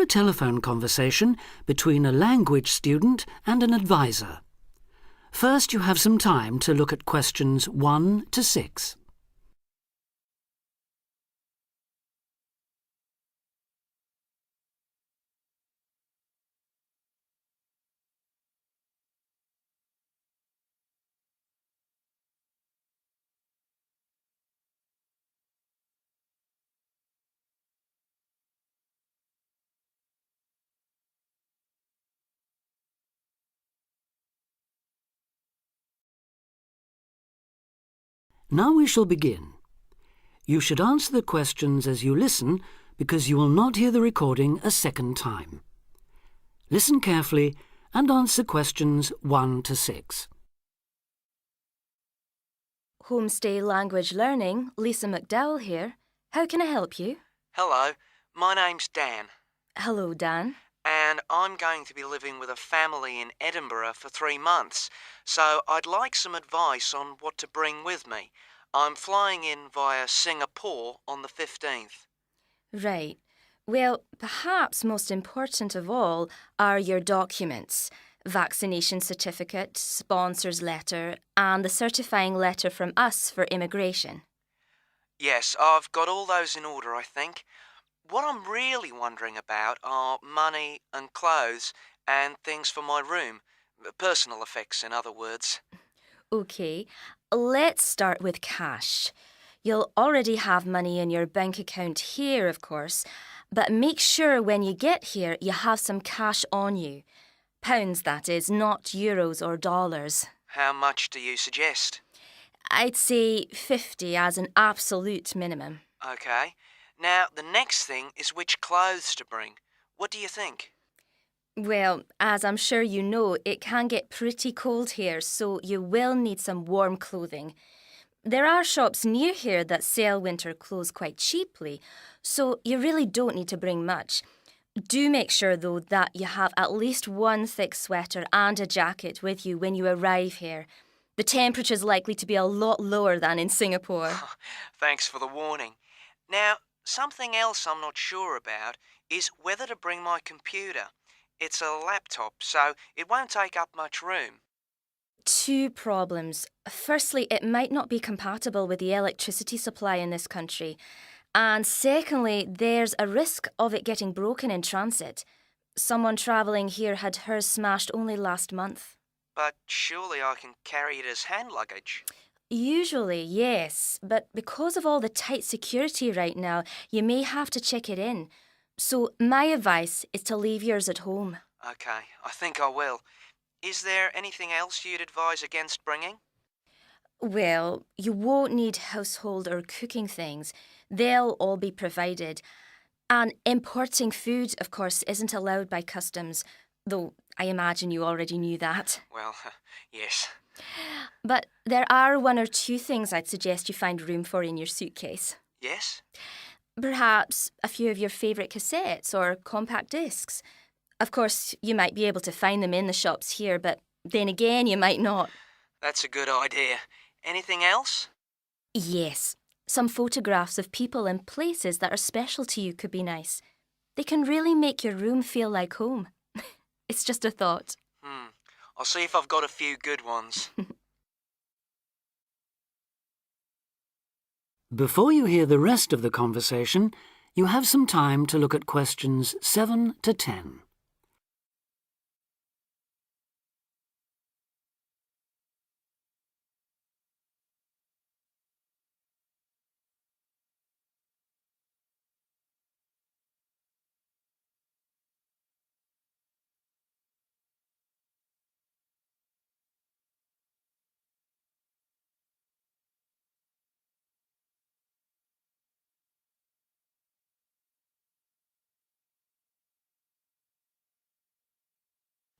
a telephone conversation between a language student and an advisor. First, you have some time to look at questions 1 to 6. Now we shall begin. You should answer the questions as you listen because you will not hear the recording a second time. Listen carefully and answer questions 1 to 6. Homestay Language Learning, Lisa McDowell here. How can I help you? Hello, my name's Dan, Hello, Dan. and I'm going to be living with a family in Edinburgh for 3 months, so I'd like some advice on what to bring with me. I'm flying in via Singapore on the 15th. Right. Well, perhaps most important of all are your documents. Vaccination certificate, sponsor's letter, and the certifying letter from us for immigration. Yes, I've got all those in order, I think. What I'm really wondering about are money and clothes and things for my room. Personal effects, in other words. OK, let's start with cash. You'll already have money in your bank account here, of course, but make sure when you get here you have some cash on you. Pounds, that is, not euros or dollars. How much do you suggest? I'd say 50 as an absolute minimum. OK. Now, the next thing is which clothes to bring. What do you think? Well, as I'm sure you know, it can get pretty cold here, so you will need some warm clothing. There are shops near here that sell winter clothes quite cheaply, so you really don't need to bring much. Do make sure, though, that you have at least one thick sweater and a jacket with you when you arrive here. The temperature's likely to be a lot lower than in Singapore. Thanks for the warning. Now, something else I'm not sure about is whether to bring my computer. It's a laptop, so it won't take up much room. 2 problems. Firstly, it might not be compatible with the electricity supply in this country. And secondly, there's a risk of it getting broken in transit. Someone travelling here had hers smashed only last month. But surely I can carry it as hand luggage. Usually, yes, but because of all the tight security right now, you may have to check it in. So my advice is to leave yours at home. OK, I think I will. Is there anything else you'd advise against bringing? Well, you won't need household or cooking things. They'll all be provided. And importing food, of course, isn't allowed by customs, though I imagine you already knew that. Well, yes. But there are 1 or 2 things I'd suggest you find room for in your suitcase. Yes? Perhaps a few of your favourite cassettes or compact discs. Of course, you might be able to find them in the shops here, but then again, you might not. That's a good idea. Anything else? Yes, some photographs of people and places that are special to you could be nice. They can really make your room feel like home. It's just a thought. I'll see if I've got a few good ones. Before you hear the rest of the conversation, you have some time to look at questions 7 to 10.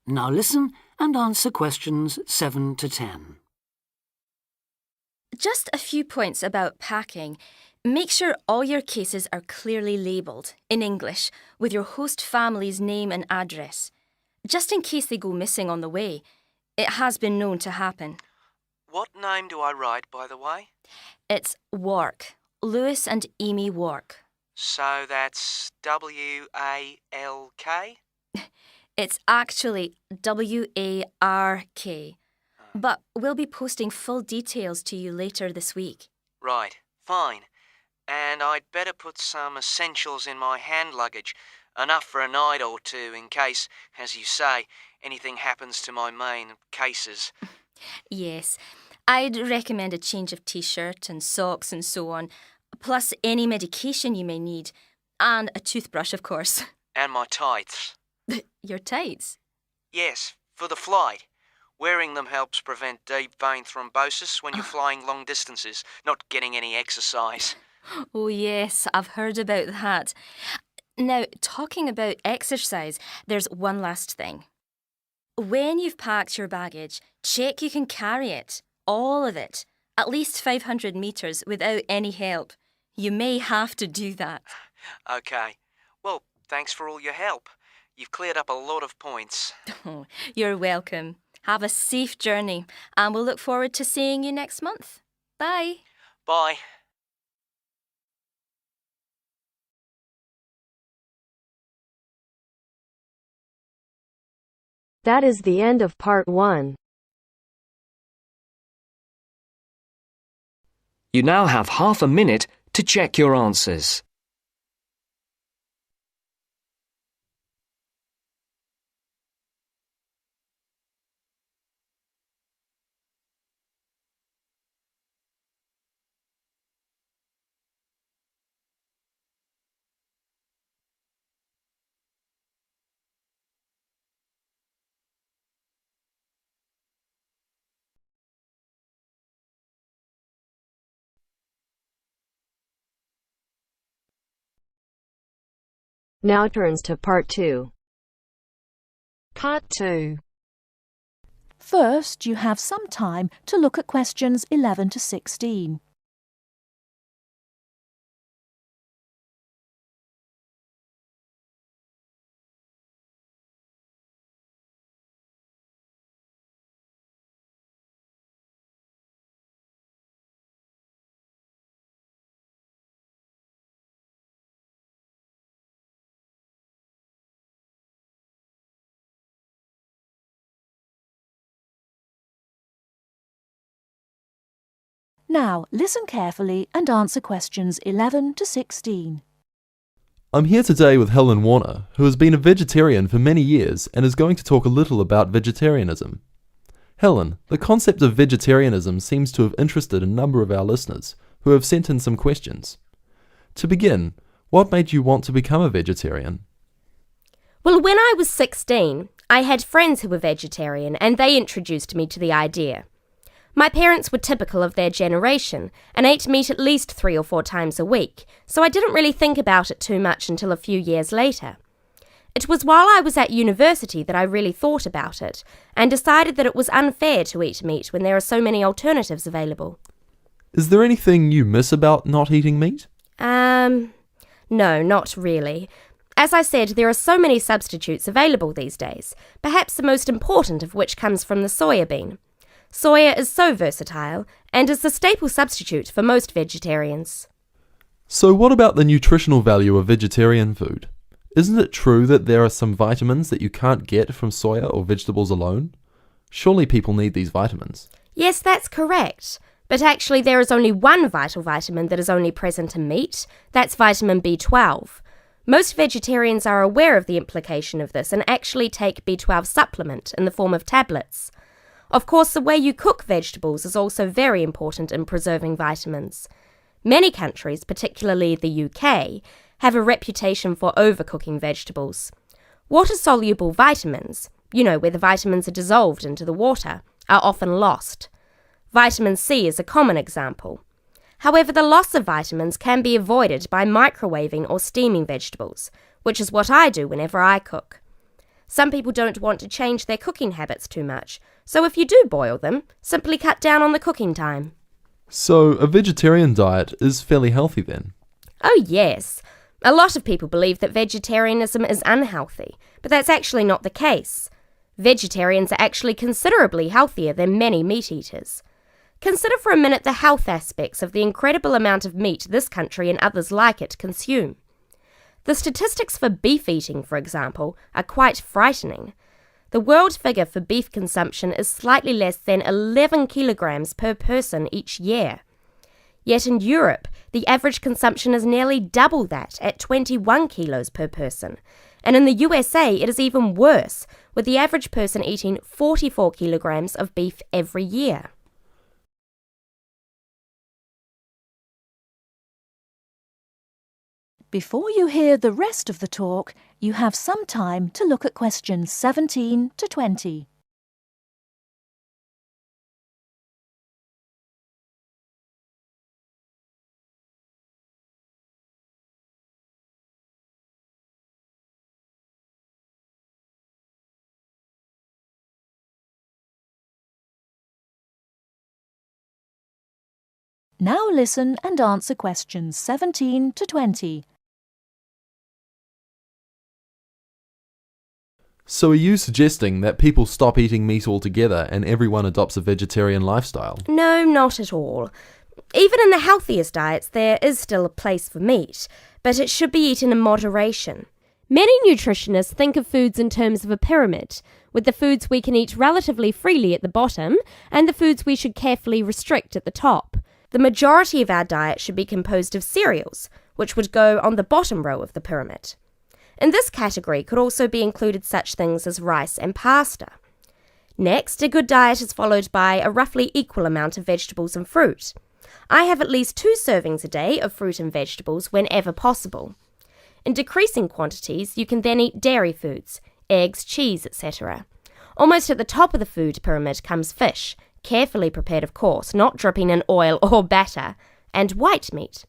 Now listen and answer questions 7 to 10. Just a few points about packing. Make sure all your cases are clearly labelled, in English, with your host family's name and address. Just in case they go missing on the way. It has been known to happen. What name do I write, by the way? It's Wark. Lewis and Amy Wark. So that's W-A-L-K? It's actually W-A-R-K. But we'll be posting full details to you later this week. Right, fine. And I'd better put some essentials in my hand luggage, enough for a night or two in case, as you say, anything happens to my main cases. Yes, I'd recommend a change of t-shirt and socks and so on, plus any medication you may need, and a toothbrush, of course. And my tights. Your tights? Yes, for the flight. Wearing them helps prevent deep vein thrombosis when you're flying long distances, not getting any exercise. Oh yes, I've heard about that. Now, talking about exercise, there's one last thing. When you've packed your baggage, check you can carry it, all of it, at least 500 metres without any help. You may have to do that. Okay. Well, thanks for all your help. You've cleared up a lot of points. Oh, you're welcome. Have a safe journey, and we'll look forward to seeing you next month. Bye. Bye. That is the end of part 1. You now have half a minute to check your answers. Now turns to part 2. Part 2. First, you have some time to look at questions 11 to 16. Now, listen carefully and answer questions 11 to 16. I'm here today with Helen Warner, who has been a vegetarian for many years and is going to talk a little about vegetarianism. Helen, the concept of vegetarianism seems to have interested a number of our listeners, who have sent in some questions. To begin, what made you want to become a vegetarian? Well, when I was 16, I had friends who were vegetarian and they introduced me to the idea. My parents were typical of their generation and ate meat at least 3 or 4 times a week, so I didn't really think about it too much until a few years later. It was while I was at university that I really thought about it and decided that it was unfair to eat meat when there are so many alternatives available. Is there anything you miss about not eating meat? No, not really. As I said, there are so many substitutes available these days, perhaps the most important of which comes from the soya bean. Soya is so versatile and is the staple substitute for most vegetarians. So what about the nutritional value of vegetarian food? Isn't it true that there are some vitamins that you can't get from soya or vegetables alone? Surely people need these vitamins. Yes, that's correct. But actually there is only one vital vitamin that is only present in meat. That's vitamin B12. Most vegetarians are aware of the implication of this and actually take B12 supplement in the form of tablets. Of course, the way you cook vegetables is also very important in preserving vitamins. Many countries, particularly the UK, have a reputation for overcooking vegetables. Water-soluble vitamins, where the vitamins are dissolved into the water, are often lost. Vitamin C is a common example. However, the loss of vitamins can be avoided by microwaving or steaming vegetables, which is what I do whenever I cook. Some people don't want to change their cooking habits too much, so if you do boil them, simply cut down on the cooking time. So a vegetarian diet is fairly healthy then? Oh yes. A lot of people believe that vegetarianism is unhealthy, but that's actually not the case. Vegetarians are actually considerably healthier than many meat eaters. Consider for a minute the health aspects of the incredible amount of meat this country and others like it consume. The statistics for beef eating, for example, are quite frightening. The world figure for beef consumption is slightly less than 11 kilograms per person each year. Yet in Europe, the average consumption is nearly double that, at 21 kilos per person. And in the USA, it is even worse, with the average person eating 44 kilograms of beef every year. Before you hear the rest of the talk, you have some time to look at questions 17 to 20. Now listen and answer questions 17 to 20. So are you suggesting that people stop eating meat altogether and everyone adopts a vegetarian lifestyle? No, not at all. Even in the healthiest diets, there is still a place for meat, but it should be eaten in moderation. Many nutritionists think of foods in terms of a pyramid, with the foods we can eat relatively freely at the bottom and the foods we should carefully restrict at the top. The majority of our diet should be composed of cereals, which would go on the bottom row of the pyramid. In this category could also be included such things as rice and pasta. Next, a good diet is followed by a roughly equal amount of vegetables and fruit. I have at least 2 servings a day of fruit and vegetables whenever possible. In decreasing quantities, you can then eat dairy foods, eggs, cheese, etc. Almost at the top of the food pyramid comes fish, carefully prepared of course, not dripping in oil or batter, and white meat.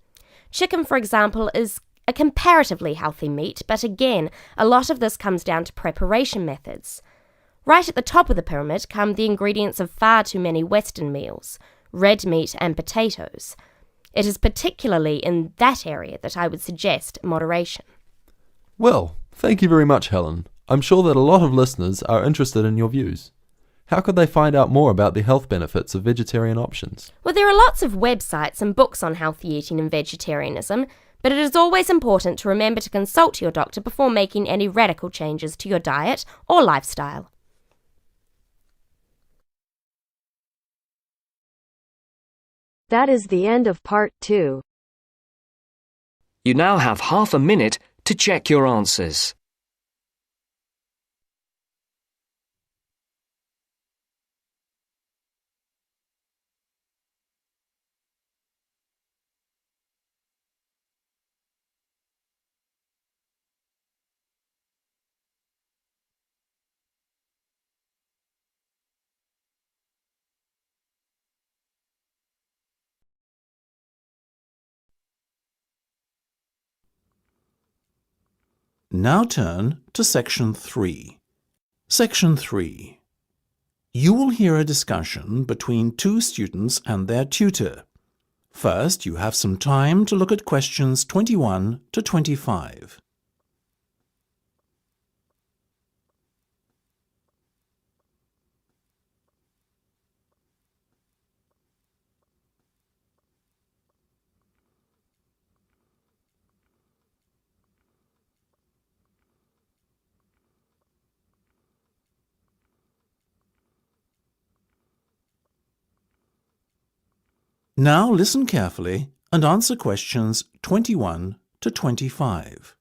Chicken, for example, is a comparatively healthy meat, but again, a lot of this comes down to preparation methods. Right at the top of the pyramid come the ingredients of far too many Western meals, red meat and potatoes. It is particularly in that area that I would suggest moderation. Well, thank you very much, Helen. I'm sure that a lot of listeners are interested in your views. How could they find out more about the health benefits of vegetarian options? Well, there are lots of websites and books on healthy eating and vegetarianism, but it is always important to remember to consult your doctor before making any radical changes to your diet or lifestyle. That is the end of part 2. You now have half a minute to check your answers. Now turn to Section 3. Section 3. You will hear a discussion between 2 students and their tutor. First, you have some time to look at questions 21 to 25. Now listen carefully and answer questions 21 to 25.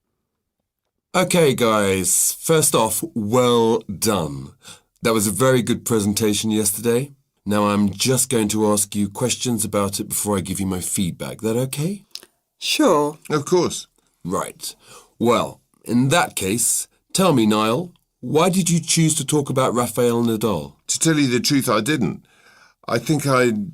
Okay, guys. First off, well done. That was a very good presentation yesterday. Now I'm just going to ask you questions about it before I give you my feedback. That okay? Sure. Of course. Right. Well, in that case, tell me, Niall, why did you choose to talk about Rafael Nadal? To tell you the truth, I didn't. I think I'd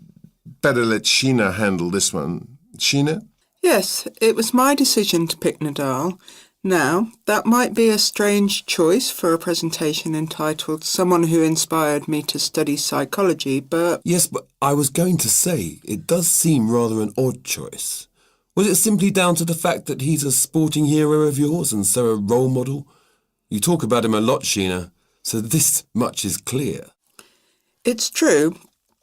better let Sheena handle this one. Sheena? Yes, it was my decision to pick Nadal. Now, that might be a strange choice for a presentation entitled Someone Who Inspired Me to Study Psychology, but... Yes, but I was going to say, it does seem rather an odd choice. Was it simply down to the fact that he's a sporting hero of yours and so a role model? You talk about him a lot, Sheena, so this much is clear. It's true.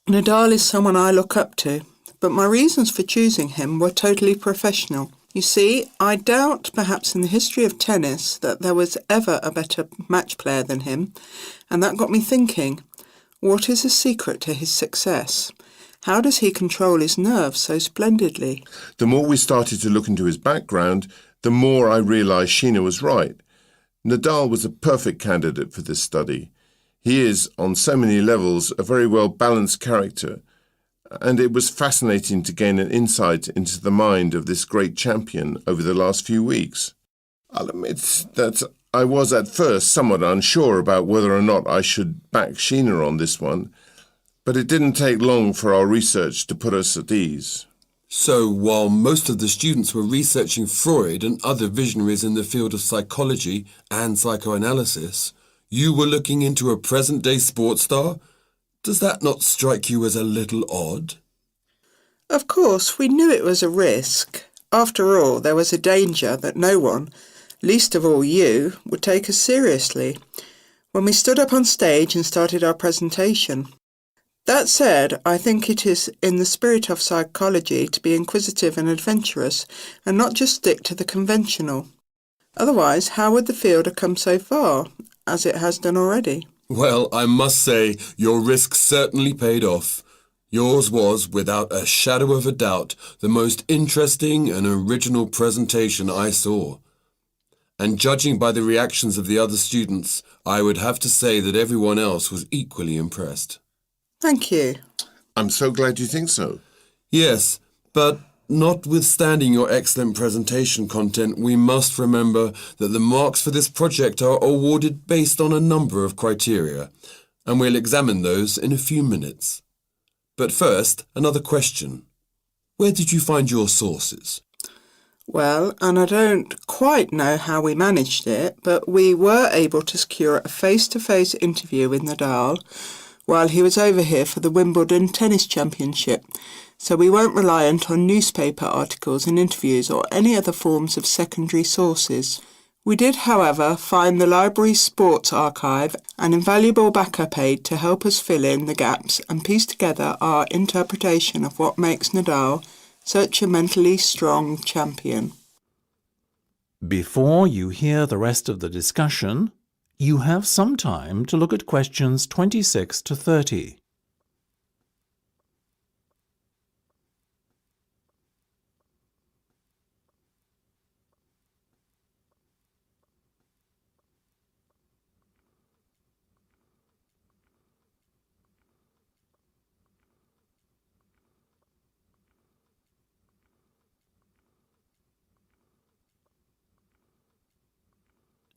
Nadal is someone I look up to, but my reasons for choosing him were totally professional. You see, I doubt perhaps in the history of tennis that there was ever a better match player than him, and that got me thinking, what is the secret to his success? How does he control his nerves so splendidly? The more we started to look into his background, the more I realised Sheena was right. Nadal was a perfect candidate for this study. He is, on so many levels, a very well-balanced character, and it was fascinating to gain an insight into the mind of this great champion over the last few weeks. I'll admit that I was at first somewhat unsure about whether or not I should back Sheena on this one, but it didn't take long for our research to put us at ease. So, while most of the students were researching Freud and other visionaries in the field of psychology and psychoanalysis, you were looking into a present-day sports star? Does that not strike you as a little odd? Of course, we knew it was a risk. After all, there was a danger that no one, least of all you, would take us seriously when we stood up on stage and started our presentation. That said, I think it is in the spirit of psychology to be inquisitive and adventurous and not just stick to the conventional. Otherwise, how would the field have come so far, as it has done already? Well, I must say, your risk certainly paid off. Yours was, without a shadow of a doubt, the most interesting and original presentation I saw. And judging by the reactions of the other students, I would have to say that everyone else was equally impressed. Thank you. I'm so glad you think so. Yes, but notwithstanding your excellent presentation content, we must remember that the marks for this project are awarded based on a number of criteria, and we'll examine those in a few minutes. But first, another question. Where did you find your sources? Well, and I don't quite know how we managed it, but we were able to secure a face-to-face interview with Nadal while he was over here for the Wimbledon Tennis Championship, so we weren't reliant on newspaper articles and interviews or any other forms of secondary sources. We did, however, find the library's sports archive an invaluable backup aid to help us fill in the gaps and piece together our interpretation of what makes Nadal such a mentally strong champion. Before you hear the rest of the discussion, you have some time to look at questions 26 to 30.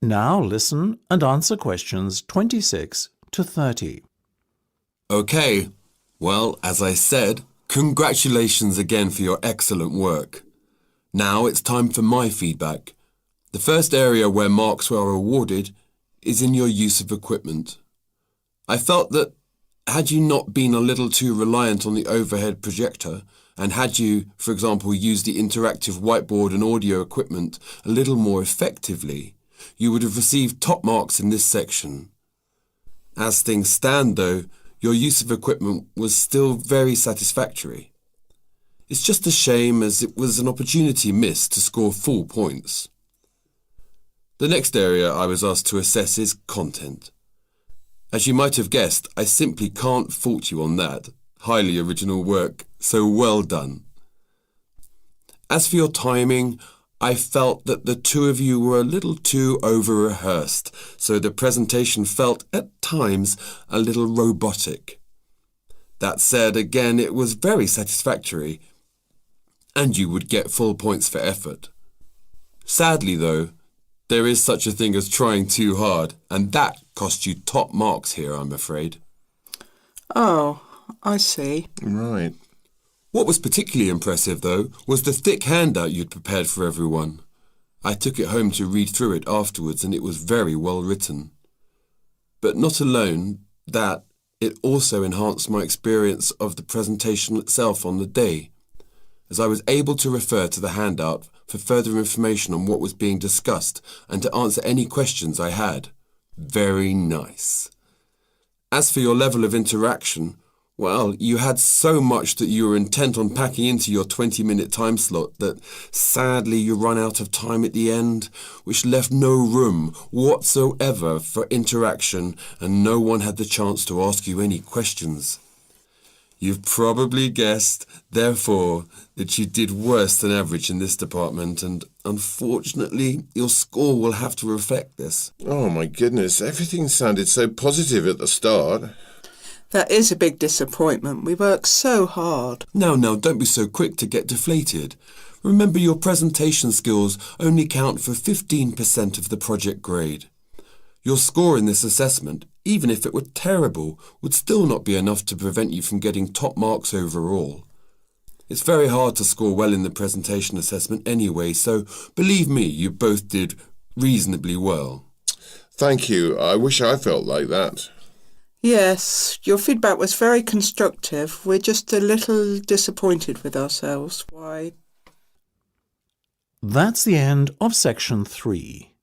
Now listen and answer questions 26 to 30. Okay, well, as I said, congratulations again for your excellent work. Now it's time for my feedback. The first area where marks were awarded is in your use of equipment. I felt that had you not been a little too reliant on the overhead projector, and had you, for example, used the interactive whiteboard and audio equipment a little more effectively, you would have received top marks in this section. As things stand, though, your use of equipment was still very satisfactory. It's just a shame as it was an opportunity missed to score full points. The next area I was asked to assess is content. As you might have guessed, I simply can't fault you on that. Highly original work, so well done. As for your timing, I felt that the two of you were a little too over-rehearsed, so the presentation felt, at times, a little robotic. That said, again, it was very satisfactory, and you would get full points for effort. Sadly, though, there is such a thing as trying too hard, and that cost you top marks here, I'm afraid. Oh, I see. Right. What was particularly impressive, though, was the thick handout you'd prepared for everyone. I took it home to read through it afterwards, and it was very well written. But not alone that, it also enhanced my experience of the presentation itself on the day, as I was able to refer to the handout for further information on what was being discussed and to answer any questions I had. Very nice. As for your level of interaction, Well, you had so much that you were intent on packing into your 20-minute time slot that sadly you run out of time at the end, which left no room whatsoever for interaction and no one had the chance to ask you any questions. You've probably guessed, therefore, that you did worse than average in this department and unfortunately your score will have to reflect this. Oh my goodness, everything sounded so positive at the start. That is a big disappointment. We worked so hard. Now, don't be so quick to get deflated. Remember your presentation skills only count for 15% of the project grade. Your score in this assessment, even if it were terrible, would still not be enough to prevent you from getting top marks overall. It's very hard to score well in the presentation assessment anyway, so believe me, you both did reasonably well. Thank you. I wish I felt like that. Yes, your feedback was very constructive. We're just a little disappointed with ourselves. Why? That's the end of section 3.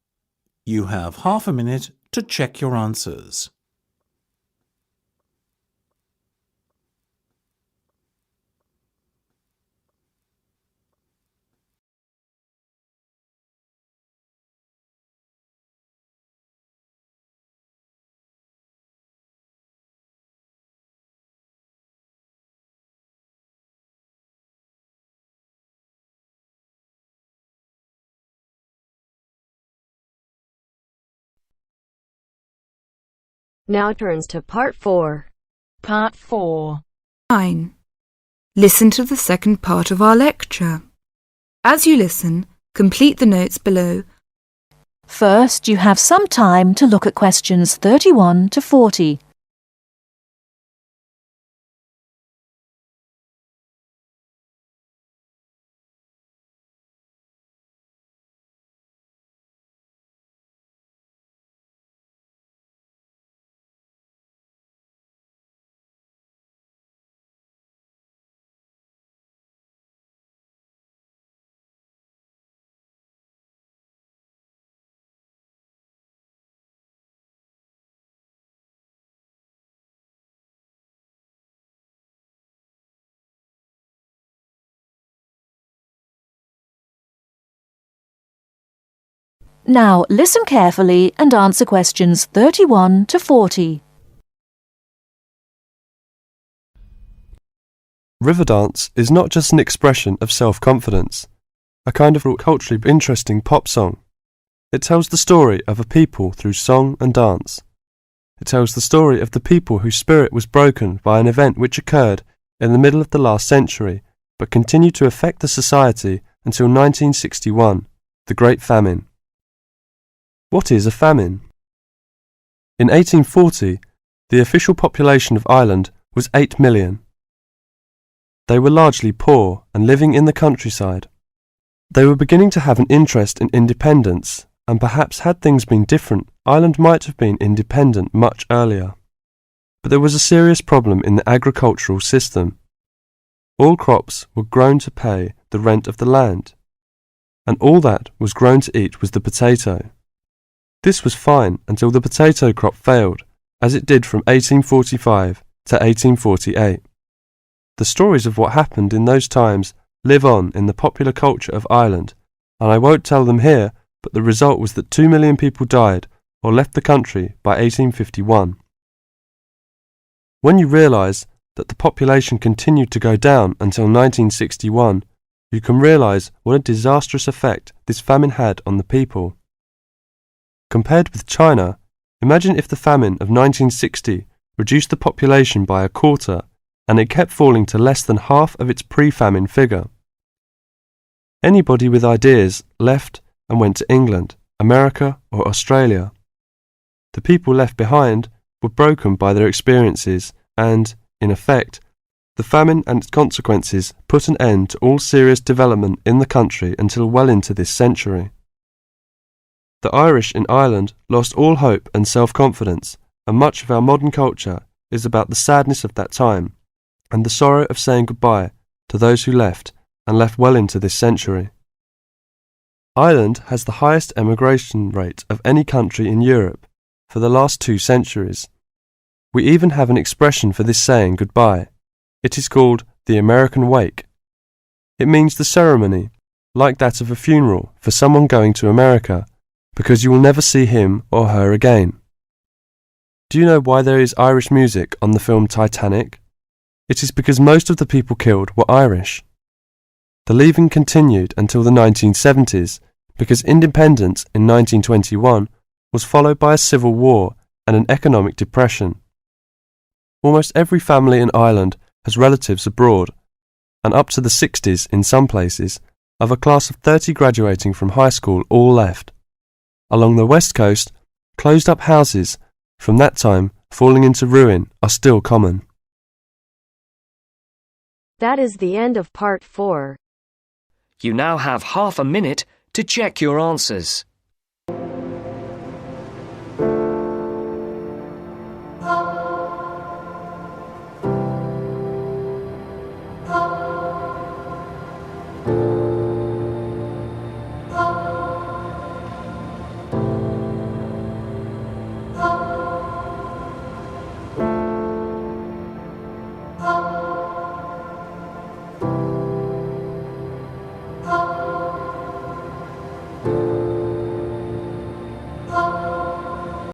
You have half a minute to check your answers. Now turns to part 4. Part 4. 9. Listen to the second part of our lecture. As you listen, complete the notes below. First, you have some time to look at questions 31 to 40. Now listen carefully and answer questions 31 to 40. River dance is not just an expression of self-confidence, a kind of culturally interesting pop song. It tells the story of a people through song and dance. It tells the story of the people whose spirit was broken by an event which occurred in the middle of the last century, but continued to affect the society until 1961, the Great Famine. What is a famine? In 1840, the official population of Ireland was 8 million. They were largely poor and living in the countryside. They were beginning to have an interest in independence, and perhaps had things been different, Ireland might have been independent much earlier. But there was a serious problem in the agricultural system. All crops were grown to pay the rent of the land, and all that was grown to eat was the potato. This was fine until the potato crop failed, as it did from 1845 to 1848. The stories of what happened in those times live on in the popular culture of Ireland, and I won't tell them here, but the result was that 2 million people died or left the country by 1851. When you realise that the population continued to go down until 1961, you can realise what a disastrous effect this famine had on the people. Compared with China, imagine if the famine of 1960 reduced the population by a quarter and it kept falling to less than half of its pre-famine figure. Anybody with ideas left and went to England, America or Australia. The people left behind were broken by their experiences and, in effect, the famine and its consequences put an end to all serious development in the country until well into this century. The Irish in Ireland lost all hope and self-confidence, and much of our modern culture is about the sadness of that time and the sorrow of saying goodbye to those who left and left well into this century. Ireland has the highest emigration rate of any country in Europe for the last 2 centuries. We even have an expression for this saying goodbye. It is called the American wake. It means the ceremony, like that of a funeral for someone going to America, because you will never see him or her again. Do you know why there is Irish music on the film Titanic? It is because most of the people killed were Irish. The leaving continued until the 1970s because independence in 1921 was followed by a civil war and an economic depression. Almost every family in Ireland has relatives abroad, and up to the 60s in some places, of a class of 30 graduating from high school all left. Along the west coast, closed-up houses from that time falling into ruin are still common. That is the end of part 4. You now have half a minute to check your answers.